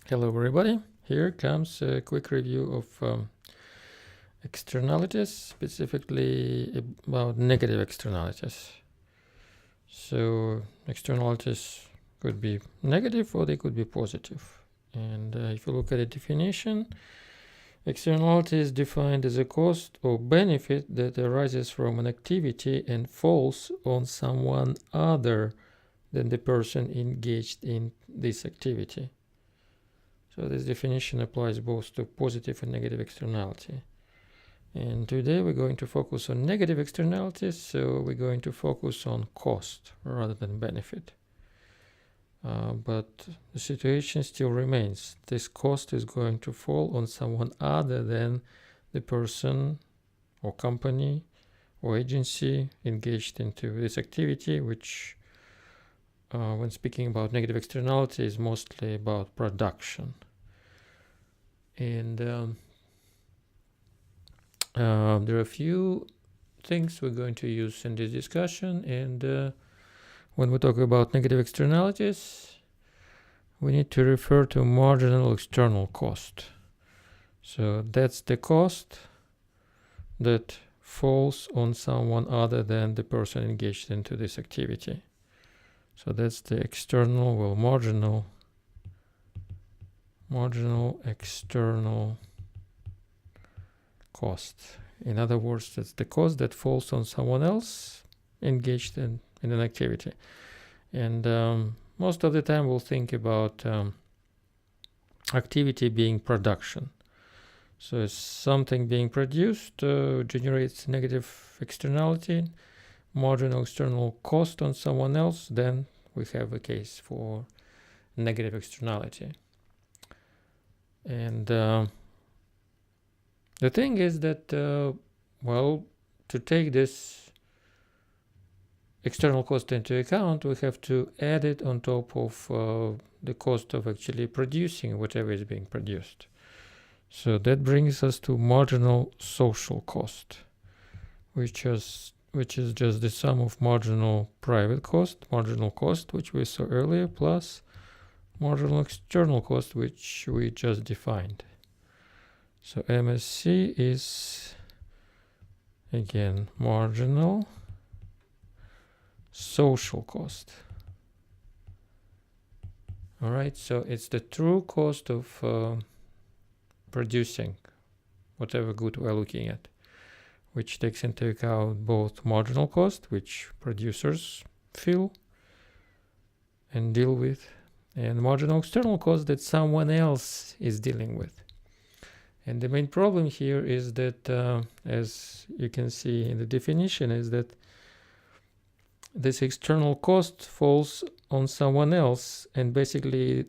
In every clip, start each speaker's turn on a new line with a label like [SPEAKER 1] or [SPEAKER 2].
[SPEAKER 1] Hello everybody, here comes a quick review of externalities, specifically about negative externalities. So externalities could be negative or they could be positive. And if you look at the definition, externality is defined as a cost or benefit that arises from an activity and falls on someone other than the person engaged in this activity. So this definition applies both to positive and negative externality. And today we're going to focus on negative externalities, so we're going to focus on cost rather than benefit. But the situation still remains. This cost is going to fall on someone other than the person or company or agency engaged into this activity, which when speaking about negative externality is mostly about production. And there are a few things we're going to use in this discussion, and when we talk about negative externalities, we need to refer to marginal external cost. So that's the cost that falls on someone other than the person engaged into this activity. So that's the external, well, marginal external cost. In other words, that's the cost that falls on someone else engaged in an activity. And most of the time we'll think about activity being production. So if something being produced generates negative externality, marginal external cost on someone else, then we have a case for negative externality. And the thing is that, to take this external cost into account, we have to add it on top of the cost of actually producing whatever is being produced. So that brings us to marginal social cost, which is just the sum of marginal private cost, marginal cost, which we saw earlier, plus marginal external cost, which we just defined. So MSC is, again, marginal social cost. All right, so it's the true cost of producing whatever good we're looking at, which takes into account both marginal cost, which producers feel and deal with, and marginal external cost that someone else is dealing with. And the main problem here is that, as you can see in the definition, is that this external cost falls on someone else, and basically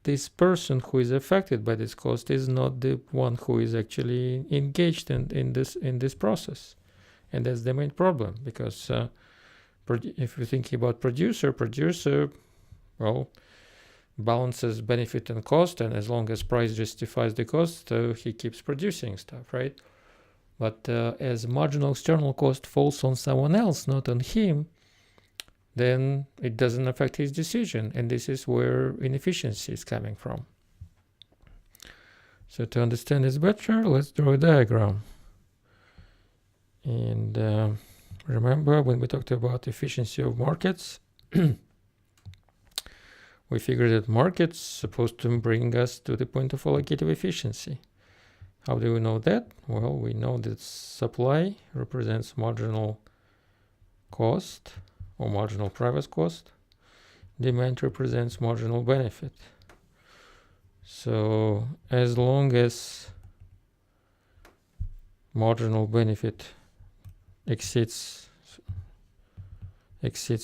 [SPEAKER 1] this person who is affected by this cost is not the one who is actually engaged in this process. And that's the main problem, because if you're thinking about producer, well, balances benefit and cost, and as long as price justifies the cost, he keeps producing stuff, right? But as marginal external cost falls on someone else, not on him, then it doesn't affect his decision, and this is where inefficiency is coming from. So to understand this better, let's draw a diagram. And remember, when we talked about efficiency of markets, we figured that markets supposed to bring us to the point of allocative efficiency. How do we know that? Well, we know that supply represents marginal cost or marginal private cost. Demand represents marginal benefit. So as long as marginal benefit exceeds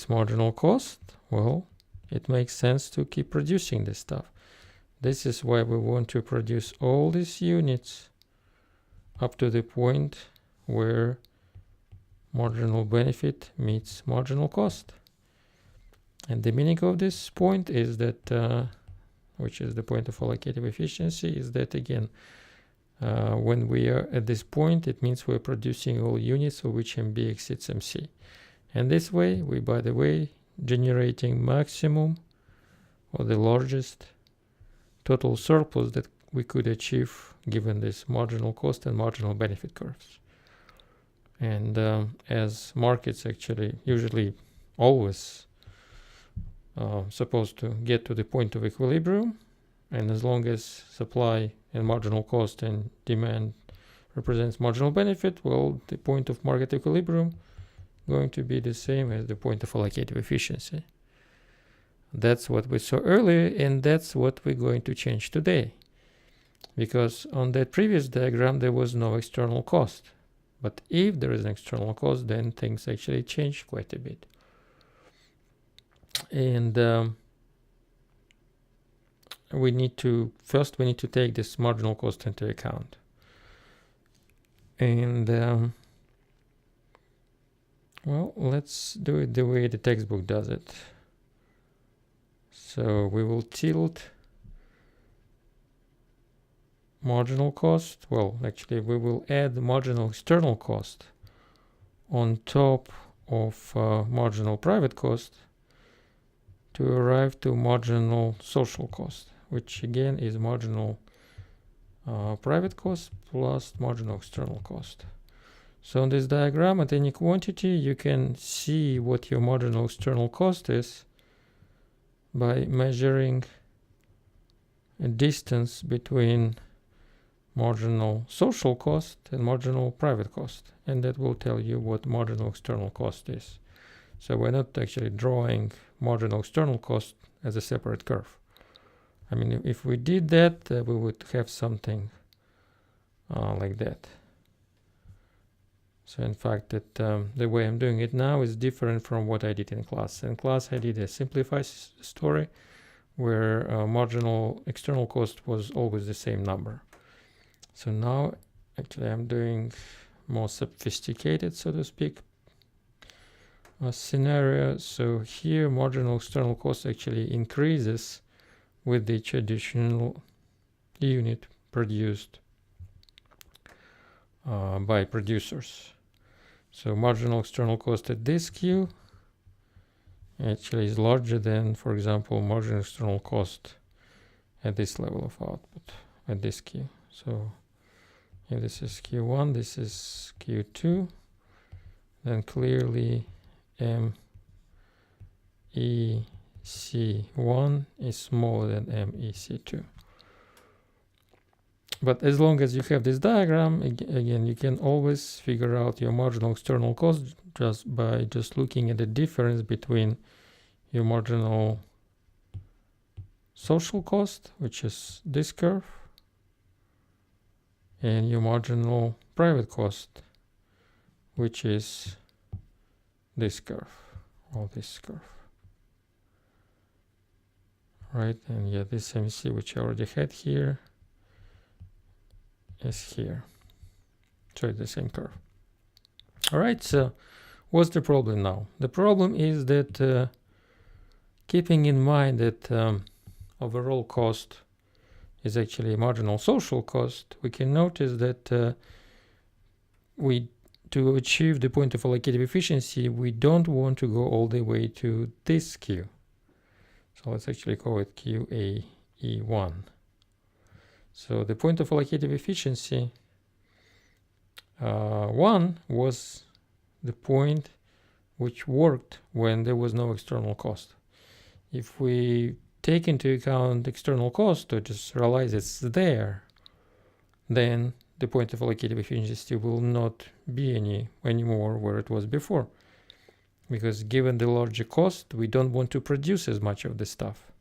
[SPEAKER 1] marginal cost, well, it makes sense to keep producing this stuff. This is why we want to produce all these units up to the point where marginal benefit meets marginal cost. And the meaning of this point is that, which is the point of allocative efficiency, is that, again, when we are at this point, it means we're producing all units for which MB exceeds MC. And this way, we, by the way, generating maximum or the largest total surplus that we could achieve given this marginal cost and marginal benefit curves. And as markets actually usually always supposed to get to the point of equilibrium, and as long as supply and marginal cost and demand represents marginal benefit, well, the point of market equilibrium going to be the same as the point of allocative efficiency. That's what we saw earlier, and that's what we're going to change today. Because on that previous diagram, there was no external cost. But if there is an external cost, then things actually change quite a bit. And we need to take this marginal cost into account. And well, let's do it the way the textbook does it. So we will tilt marginal cost. Well, actually, we will add the marginal external cost on top of marginal private cost to arrive to marginal social cost, which again is marginal private cost plus marginal external cost. So on this diagram, at any quantity, you can see what your marginal external cost is by measuring a distance between marginal social cost and marginal private cost, and that will tell you what marginal external cost is. So we're not actually drawing marginal external cost as a separate curve. I mean, if we did that, we would have something like that. So in fact, that the way I'm doing it now is different from what I did in class. In class, I did a simplified story where marginal external cost was always the same number. So now, actually, I'm doing more sophisticated, so to speak, scenario. So here, marginal external cost actually increases with each additional unit produced by producers. So marginal external cost at this Q actually is larger than, for example, marginal external cost at this level of output, at this Q. So if this is Q1, this is Q2, then clearly MEC1 is smaller than MEC2. But as long as you have this diagram, again, you can always figure out your marginal external cost just by looking at the difference between your marginal social cost, which is this curve, and your marginal private cost, which is this curve, or this curve. Right, and yeah, this MC, which I already had here, is here. So it's the same curve. All right, so what's the problem now? The problem is that keeping in mind that overall cost is actually marginal social cost, we can notice that to achieve the point of allocative efficiency, we don't want to go all the way to this Q. So let's actually call it QAE1. So the point of allocative efficiency 1 was the point which worked when there was no external cost. If we take into account external cost or just realize it's there, then the point of allocative efficiency will not be anymore where it was before. Because given the larger cost, we don't want to produce as much of the stuff.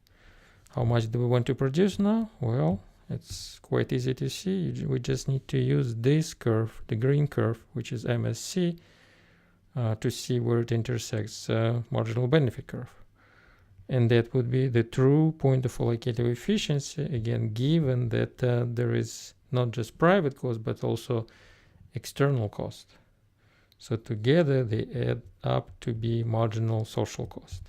[SPEAKER 1] How much do we want to produce now? Well, it's quite easy to see. We just need to use this curve, the green curve, which is MSC, to see where it intersects marginal benefit curve. And that would be the true point of allocative efficiency, again, given that there is not just private cost, but also external cost. So together they add up to be marginal social cost.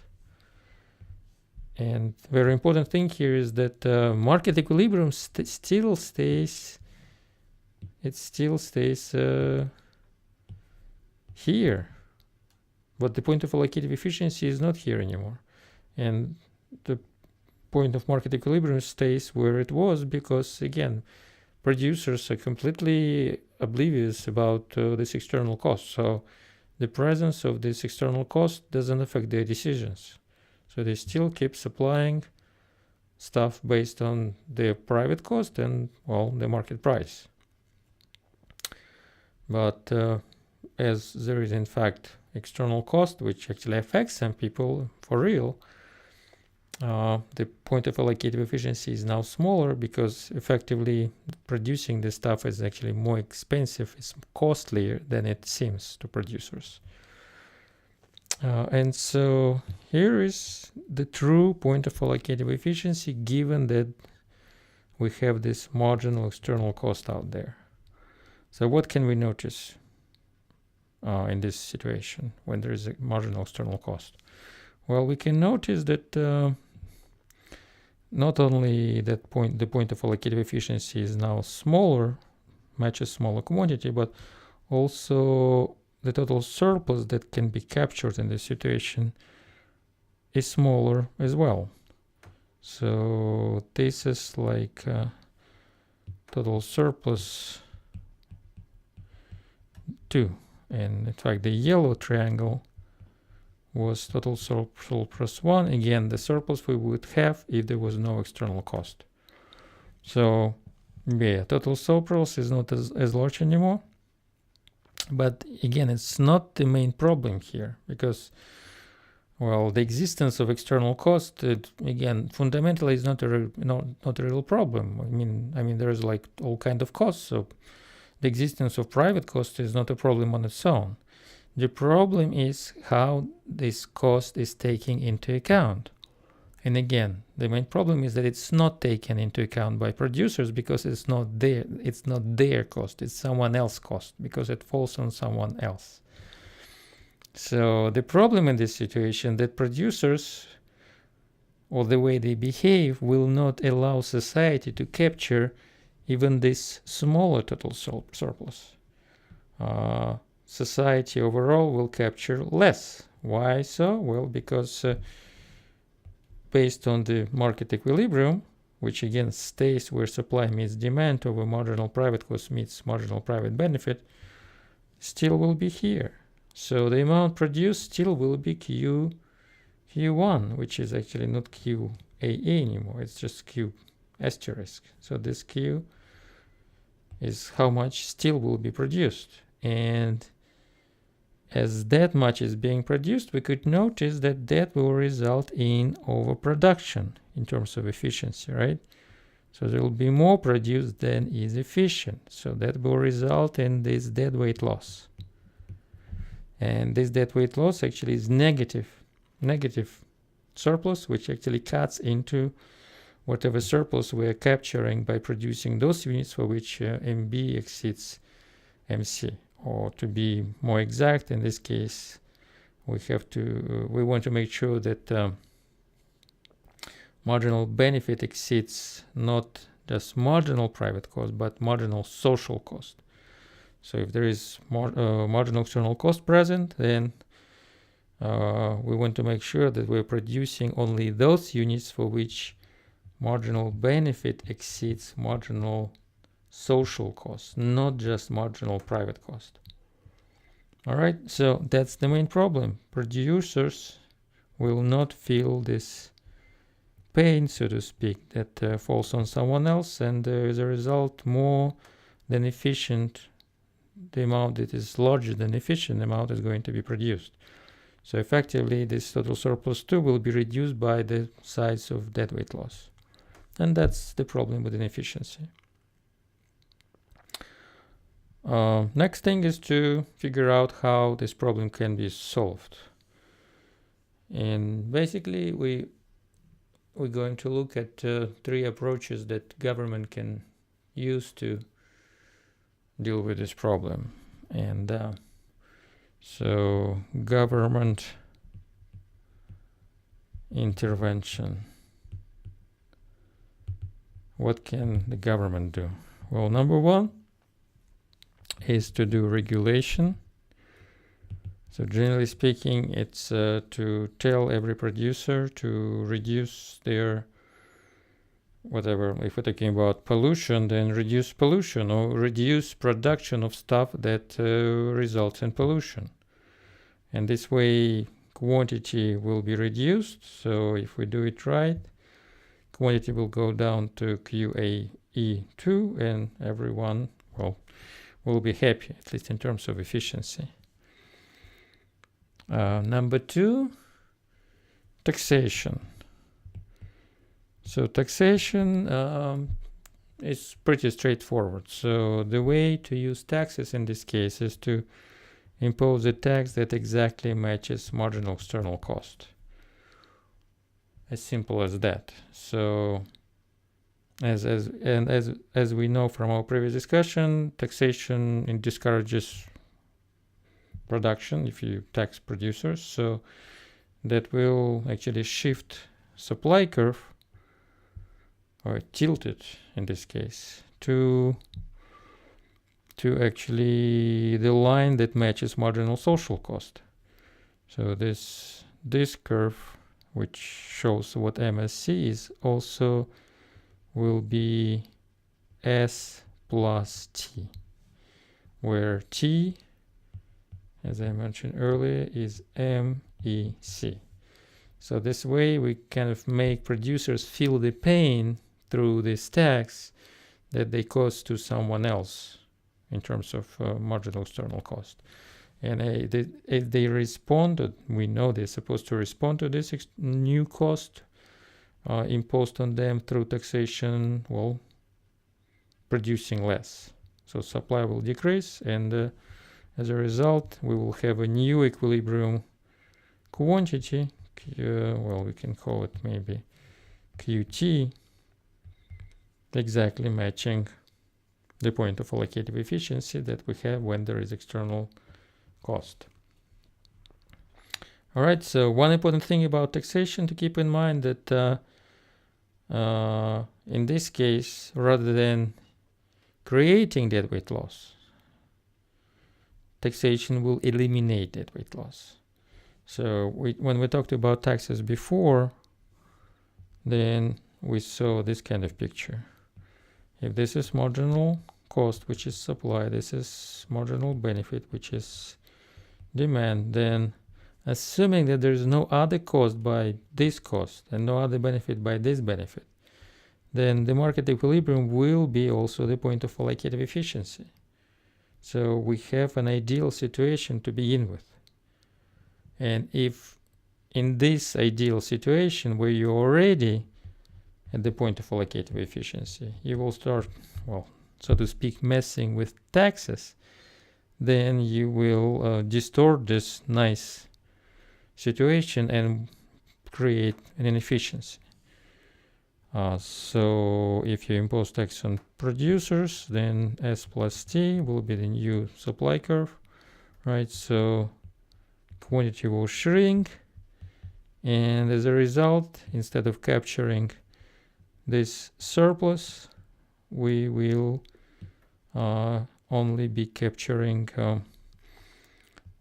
[SPEAKER 1] And very important thing here is that market equilibrium still stays here, but the point of allocative efficiency is not here anymore. And the point of market equilibrium stays where it was because, again, producers are completely oblivious about this external cost. So the presence of this external cost doesn't affect their decisions. So they still keep supplying stuff based on their private cost and, well, the market price. But as there is in fact external cost which actually affects some people for real, the point of allocative efficiency is now smaller because effectively producing this stuff is actually more expensive, it's costlier than it seems to producers. And so here is the true point of allocative efficiency, given that we have this marginal external cost out there. So what can we notice in this situation when there is a marginal external cost? Well, we can notice that not only that the point of allocative efficiency is now smaller, matches smaller quantity, but also the total surplus that can be captured in this situation is smaller as well. So this is like total surplus 2. And in fact, the yellow triangle was total surplus 1. Again, the surplus we would have if there was no external cost. So yeah, total surplus is not as large anymore. But again, it's not the main problem here because, well, the existence of external cost, again, fundamentally is not a real problem. I mean, there's like all kind of costs. So the existence of private cost is not a problem on its own. The problem is how this cost is taken into account. And again, the main problem is that it's not taken into account by producers because it's not their cost, it's someone else's cost because it falls on someone else. So the problem in this situation that producers, or the way they behave, will not allow society to capture even this smaller total surplus. Society overall will capture less. Why so? Well, because based on the market equilibrium, which again stays where supply meets demand over marginal private cost meets marginal private benefit, still will be here. So the amount produced still will be Q1, which is actually not QAA anymore, it's just Q asterisk. So this Q is how much still will be produced. And as that much is being produced, we could notice that that will result in overproduction in terms of efficiency, right? So there will be more produced than is efficient. So that will result in this deadweight loss. And this deadweight loss actually is negative surplus, which actually cuts into whatever surplus we are capturing by producing those units for which MB exceeds MC. Or to be more exact, in this case, we want to make sure that marginal benefit exceeds not just marginal private cost, but marginal social cost. So if there is marginal external cost present, then we want to make sure that we're producing only those units for which marginal benefit exceeds marginal social cost, not just marginal private cost. All right, so that's the main problem. Producers will not feel this pain, so to speak, that falls on someone else, and as a result, more than efficient, the amount that is larger than efficient amount is going to be produced. So effectively, this total surplus 2 will be reduced by the size of deadweight loss. And that's the problem with inefficiency. Next thing is to figure out how this problem can be solved. And basically, we're going to look at 3 approaches that government can use to deal with this problem. And so government intervention. What can the government do? Well, number 1 is to do regulation. So generally speaking, it's to tell every producer to reduce their whatever, if we're talking about pollution, then reduce pollution or reduce production of stuff that results in pollution. And this way quantity will be reduced. So if we do it right, quantity will go down to QAE2 and everyone, well, will be happy, at least in terms of efficiency. Number 2, taxation. So taxation is pretty straightforward. So the way to use taxes in this case is to impose a tax that exactly matches marginal external cost. As simple as that. So as we know from our previous discussion, taxation discourages production if you tax producers. So that will actually shift supply curve, or tilt it in this case, to actually the line that matches marginal social cost. So this curve, which shows what MSC is, also will be S plus T, where T, as I mentioned earlier, is MEC. So this way we kind of make producers feel the pain through this tax that they cause to someone else in terms of marginal external cost. And if they responded, we know they're supposed to respond to this new cost imposed on them through taxation, well, producing less. So supply will decrease, and as a result, we will have a new equilibrium quantity, well, we can call it maybe QT, exactly matching the point of allocative efficiency that we have when there is external cost. All right, so one important thing about taxation to keep in mind that in this case, rather than creating deadweight loss, taxation will eliminate deadweight loss. So when we talked about taxes before, then we saw this kind of picture. If this is marginal cost, which is supply, this is marginal benefit, which is demand, then assuming that there is no other cost by this cost and no other benefit by this benefit, then the market equilibrium will be also the point of allocative efficiency. So we have an ideal situation to begin with. And if in this ideal situation where you're already at the point of allocative efficiency, you will start, well, so to speak, messing with taxes, then you will distort this nice situation and create an inefficiency. So if you impose tax on producers, then S plus T will be the new supply curve, right? So quantity will shrink, and as a result, instead of capturing this surplus, we will only be capturing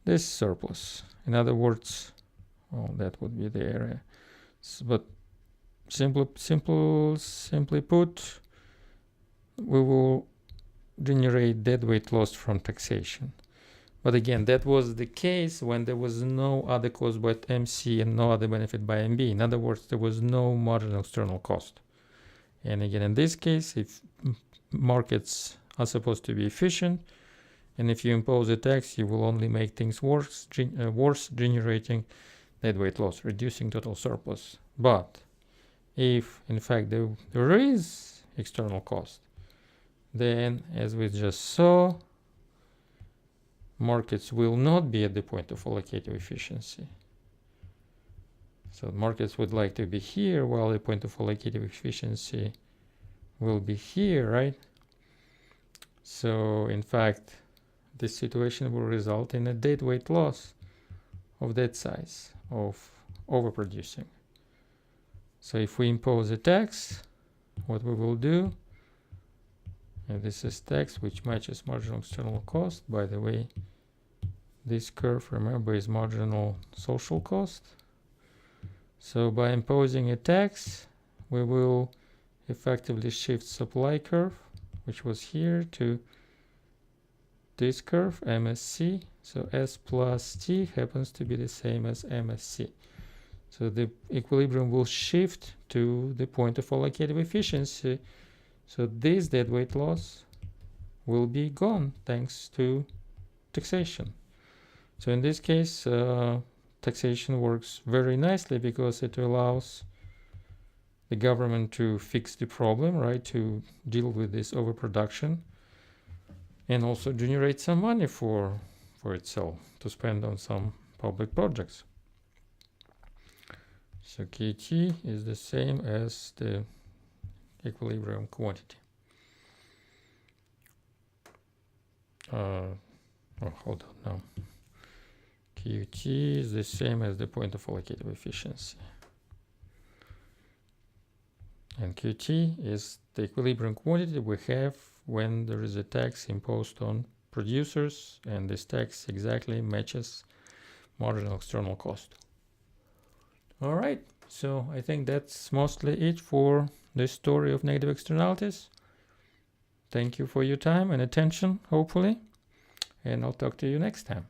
[SPEAKER 1] this surplus. In other words, well, that would be the area. But simply put, we will generate deadweight loss from taxation. But again, that was the case when there was no other cost but MC and no other benefit by MB. In other words, there was no marginal external cost. And again, in this case, if markets are supposed to be efficient, and if you impose a tax, you will only make things worse, generating deadweight loss, reducing total surplus. But if, in fact, there is external cost, then, as we just saw, markets will not be at the point of allocative efficiency. So markets would like to be here, while the point of allocative efficiency will be here, right? So, in fact, this situation will result in a deadweight loss of that size, of overproducing. So if we impose a tax, what we will do, and this is tax which matches marginal external cost. By the way, this curve, remember, is marginal social cost. So by imposing a tax, we will effectively shifts supply curve, which was here, to this curve, MSC. So S plus T happens to be the same as MSC. So the equilibrium will shift to the point of allocative efficiency. So this deadweight loss will be gone thanks to taxation. So in this case, taxation works very nicely because it allows the government to fix the problem, right, to deal with this overproduction, and also generate some money for itself to spend on some public projects. So KT is the same as the equilibrium quantity. Oh, hold on, no. QT is the same as the point of allocative efficiency. And QT is the equilibrium quantity we have when there is a tax imposed on producers, and this tax exactly matches marginal external cost. All right, so I think that's mostly it for this story of negative externalities. Thank you for your time and attention, hopefully, and I'll talk to you next time.